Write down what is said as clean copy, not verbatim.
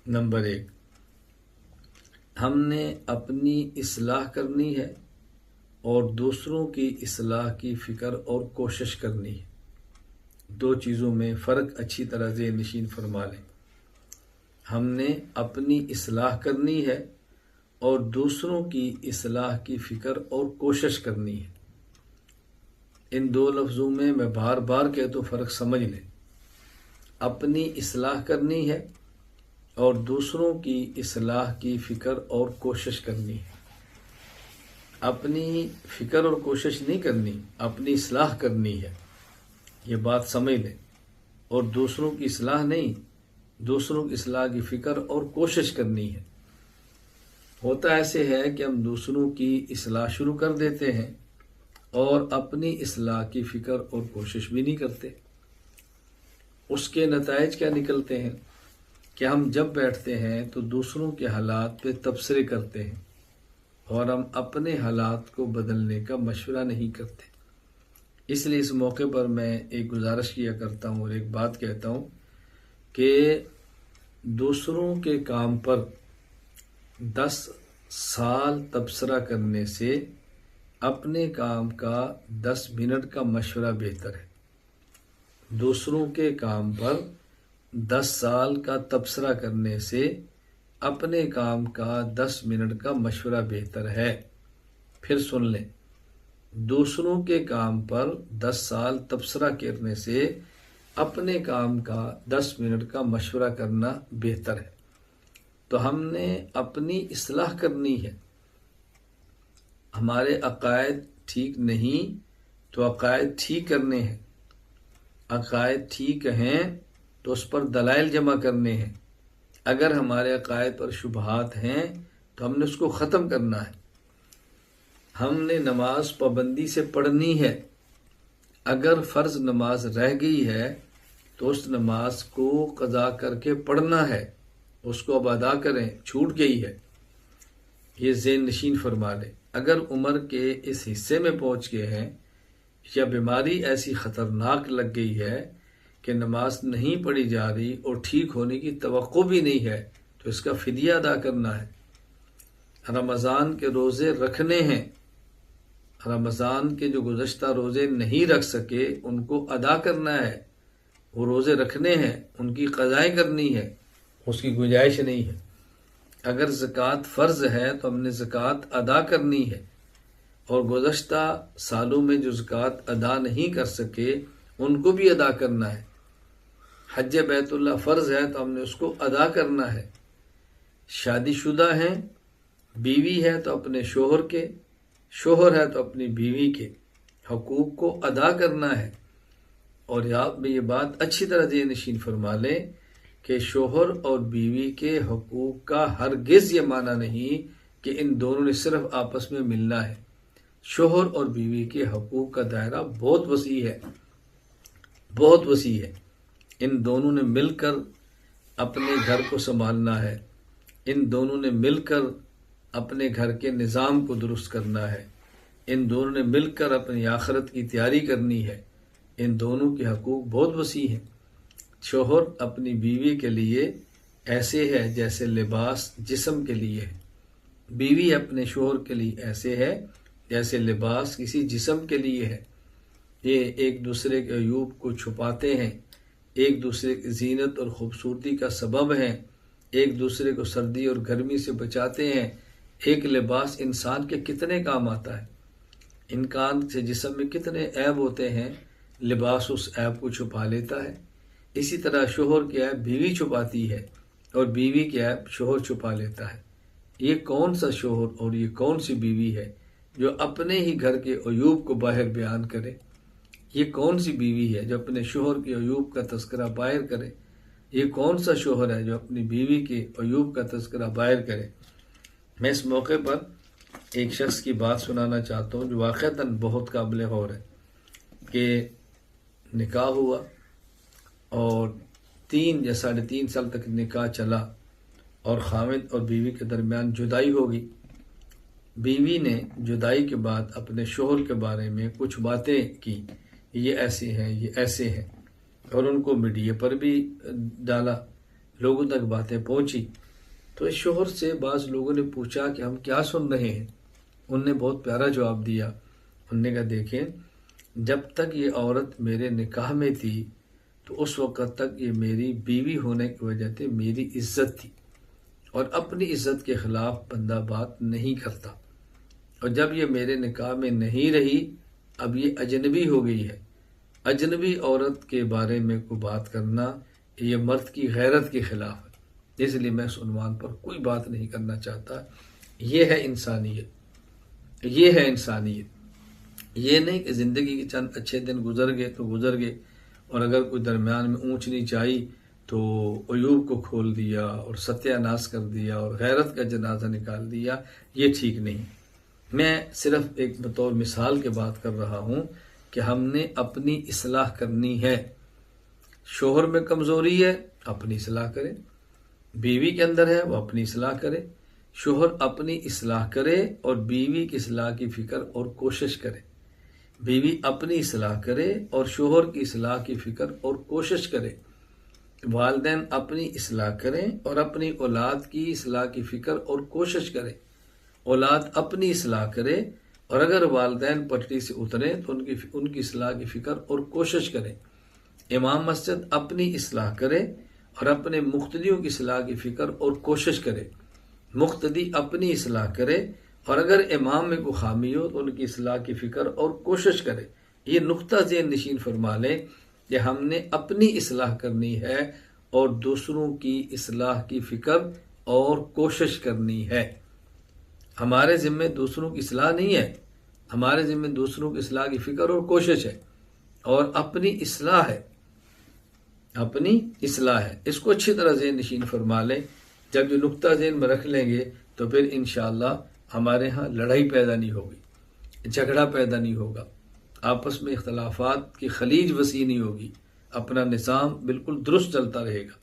Number 1, हमने अपनी इस्लाह करनी है और दूसरों की इस्लाह की फ़िक्र और कोशिश करनी है। दो चीज़ों में फ़र्क अच्छी तरह से नशीन फरमा लें। हमने अपनी इस्लाह करनी है और दूसरों की इस्लाह की फ़िक्र और कोशिश करनी है। इन दो लफ्ज़ों में मैं बार बार कहता हूँ, फ़र्क समझ लें। अपनी इस्लाह करनी है और दूसरों की इस्लाह की फ़िक्र और कोशिश करनी है। अपनी फ़िक्र और कोशिश नहीं करनी, अपनी इस्लाह करनी है, ये बात समझ लें। और दूसरों की इस्लाह नहीं, दूसरों की इस्लाह की फ़िक्र और कोशिश करनी है। होता ऐसे है कि हम दूसरों की इस्लाह शुरू कर देते हैं और अपनी इस्लाह की फ़िक्र और कोशिश भी नहीं करते। उसके नताइज क्या निकलते हैं कि हम जब बैठते हैं तो दूसरों के हालात पे तबसरे करते हैं और हम अपने हालात को बदलने का मशवरा नहीं करते। इसलिए इस मौके पर मैं एक गुजारिश किया करता हूँ और एक बात कहता हूँ कि दूसरों के काम पर 10 साल तबसरा करने से अपने काम का 10 मिनट का मशवरा बेहतर है। दूसरों के काम पर 10 साल का तबसरा करने से अपने काम का 10 मिनट का मशवरा बेहतर है। फिर सुन लें, दूसरों के काम पर 10 साल तबसरा करने से अपने काम का 10 मिनट का मशवरा करना बेहतर है। तो हमने अपनी इस्लाह करनी है। हमारे अकायद ठीक नहीं तो अकायद ठीक करने हैं। अकायद ठीक हैं तो उस पर दलाइल जमा करने हैं। अगर हमारे अकायद पर शुबहात हैं तो हमने उसको ख़त्म करना है। हमने नमाज पाबंदी से पढ़नी है। अगर फ़र्ज़ नमाज रह गई है तो उस नमाज को क़ज़ा करके पढ़ना है, उसको अब अदा करें, छूट गई है, ये ज़हन नशीन फरमा लें। अगर उम्र के इस हिस्से में पहुँच गए हैं या बीमारी ऐसी ख़तरनाक लग गई है कि नमाज नहीं पढ़ी जा रही और ठीक होने की तवक्को भी नहीं है, तो इसका फ़िदिया अदा करना है। रमज़ान के रोज़े रखने हैं। रमज़ान के जो गुज़श्ता रोज़े नहीं रख सके उनको अदा करना है। वो रोज़े रखने हैं, उनकी क़ज़ाएँ करनी है, उसकी गुंजाइश नहीं है। अगर ज़कात फ़र्ज़ है तो हमने ज़कात अदा करनी है और गुज़श्ता सालों में जो ज़कात अदा नहीं कर सके उनको भी अदा करना है। हज बैतुल्लाह फ़र्ज़ है तो हमने उसको अदा करना है। शादीशुदा हैं, बीवी है तो अपने शोहर के, शोहर है तो अपनी बीवी के हकूक़ को अदा करना है। और याद में ये बात अच्छी तरह से नशीन फरमा लें कि शोहर और बीवी के हकूक़ का हरगिज़ ये माना नहीं कि इन दोनों ने सिर्फ आपस में मिलना है। शोहर और बीवी के हकूक़ का दायरा बहुत वसी है, बहुत वसी है। इन दोनों ने मिलकर अपने घर को संभालना है। इन दोनों ने मिलकर अपने घर के निज़ाम को दुरुस्त करना है। इन दोनों ने मिलकर अपनी आखिरत की तैयारी करनी है। इन दोनों के हकूक़ बहुत वसी हैं। शोहर अपनी बीवी के लिए ऐसे है जैसे लिबास जिस्म के लिए है। बीवी अपने शोहर के लिए ऐसे है जैसे लिबास किसी जिस्म के लिए है। ये एक दूसरे के अयूब को छुपाते हैं, एक दूसरे की जीनत और ख़ूबसूरती का सबब हैं, एक दूसरे को सर्दी और गर्मी से बचाते हैं। एक लिबास इंसान के कितने काम आता है। इंसान से जिस्म में कितने ऐब होते हैं, लिबास उस ऐब को छुपा लेता है। इसी तरह शोहर के ऐब बीवी छुपाती है और बीवी के ऐब शोहर छुपा लेता है। ये कौन सा शोहर और ये कौन सी बीवी है जो अपने ही घर के अयूब को बाहर बयान करे। ये कौन सी बीवी है जो अपने शोहर के अयूब का तज़किरा बाहर करे। ये कौन सा शोहर है जो अपनी बीवी के अयूब का तज़किरा बाहर करे। मैं इस मौके पर एक शख्स की बात सुनाना चाहता हूँ जो वाक़अतन बहुत काबिल गौर है कि निकाह हुआ और 3 या 3.5 साल तक निकाह चला और खामिद और बीवी के दरमियान जुदाई हो गई। बीवी ने जुदाई के बाद अपने शोहर के बारे में कुछ बातें की, ये ऐसे हैं, ये ऐसे हैं, और उनको मीडिया पर भी डाला, लोगों तक बातें पहुंची। तो इस शोहर से बाज़ लोगों ने पूछा कि हम क्या सुन रहे हैं। उनने बहुत प्यारा जवाब दिया। उनने कहा, देखें, जब तक ये औरत मेरे निकाह में थी तो उस वक़्त तक ये मेरी बीवी होने की वजह से मेरी इज्जत थी, और अपनी इज्जत के ख़िलाफ़ बंदा बात नहीं करता। और जब ये मेरे निकाह में नहीं रही, अब ये अजनबी हो गई है। अजनबी औरत के बारे में कोई बात करना ये मर्द की गैरत के ख़िलाफ़ है, इसलिए मैं उस उन्वान पर कोई बात नहीं करना चाहता। ये है इंसानियत, ये है इंसानियत। ये नहीं कि ज़िंदगी के चंद अच्छे दिन गुजर गए तो गुजर गए, और अगर कोई दरमियान में ऊंच नीच आई तो अयूब को खोल दिया और सत्यानाश कर दिया और गैरत का जनाजा निकाल दिया। ये ठीक नहीं। मैं सिर्फ एक बतौर मिसाल के बात कर रहा हूँ कि हमने अपनी इस्लाह करनी है। शोहर में कमज़ोरी है, अपनी इस्लाह करे। बीवी के अंदर है, वो अपनी इस्लाह करे। शोहर अपनी इस्लाह करे और बीवी की इस्लाह की फ़िक्र और कोशिश करे। बीवी अपनी इस्लाह करे और शोहर की इस्लाह की फ़िक्र और कोशिश करे। वालिदैन अपनी इस्लाह करें और अपनी औलाद की इस्लाह की फ़िक्र और कोशिश करें। औलाद अपनी इस्लाह करे, और अगर वालिदैन पटरी से उतरें तो उनकी इस्लाह की फ़िक्र और कोशिश करें। इमाम मस्जिद अपनी इस्लाह करे और अपने मुख्तदियों की इस्लाह की फ़िक्र और कोशिश करे। मुख्तदी अपनी इस्लाह करे, और अगर इमाम में कोई खामी हो तो उनकी इस्लाह की फ़िक्र और कोशिश करे। ये नुक्ता ज़हन नशीन फरमा लें कि हमने अपनी इस्लाह करनी है और दूसरों की इस्लाह की फ़िक्र और कोशिश करनी है। हमारे ज़िम्मे दूसरों की इस्लाह नहीं है, हमारे ज़िम्मे दूसरों की इस्लाह की फ़िक्र और कोशिश है, और अपनी इस्लाह है, अपनी इस्लाह है। इसको अच्छी तरह ज़हन नशीन फरमा लें। जब ये नुक्ता ज़हन में रख लेंगे तो फिर इंशाअल्लाह हमारे यहाँ लड़ाई पैदा नहीं होगी, झगड़ा पैदा नहीं होगा, आपस में इख्तलाफात की खलीज वसी नहीं होगी, अपना निज़ाम बिल्कुल दुरुस्त चलता रहेगा।